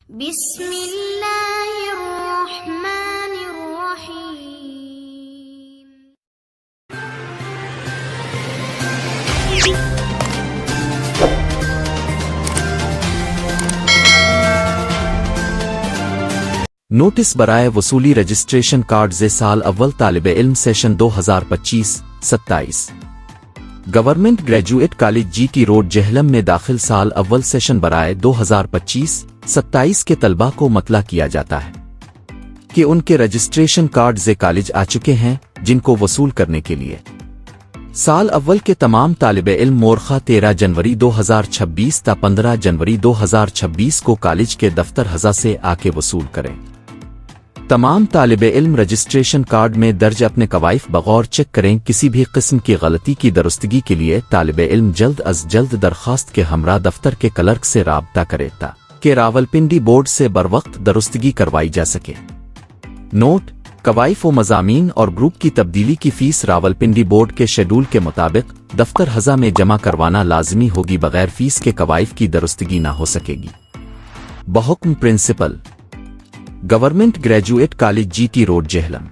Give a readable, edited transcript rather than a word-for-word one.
بسم اللہ الرحمن الرحیم۔ نوٹس برائے وصولی رجسٹریشن کارڈ زے سال اول طالب علم session 2025-27 government graduate college G T road Jhelum میں داخل سال اول سیشن برائے 2025-27 کے طلباء کو مطلع کیا جاتا ہے کہ ان کے رجسٹریشن کارڈ زے کالج آ چکے ہیں، جن کو وصول کرنے کے لیے سال اول کے تمام طالب علم مورخہ 13 جنوری 2026 تا 15 جنوری 2026 کو کالج کے دفتر حضا سے آ کے وصول کریں۔ تمام طالب علم رجسٹریشن کارڈ میں درج اپنے قوائف بغور چیک کریں۔ کسی بھی قسم کی غلطی کی درستگی کے لیے طالب علم جلد از جلد درخواست کے ہمراہ دفتر کے کلرک سے رابطہ کرے تاکہ راولپنڈی بورڈ سے بروقت درستگی کروائی جا سکے۔ نوٹ: قوائف و مضامین اور گروپ کی تبدیلی کی فیس راولپنڈی بورڈ کے شیڈول کے مطابق دفتر حضا میں جمع کروانا لازمی ہوگی، بغیر فیس کے قوائف کی درستگی نہ ہو سکے گی۔ بحکم principal, government graduate college G T road Jhelum.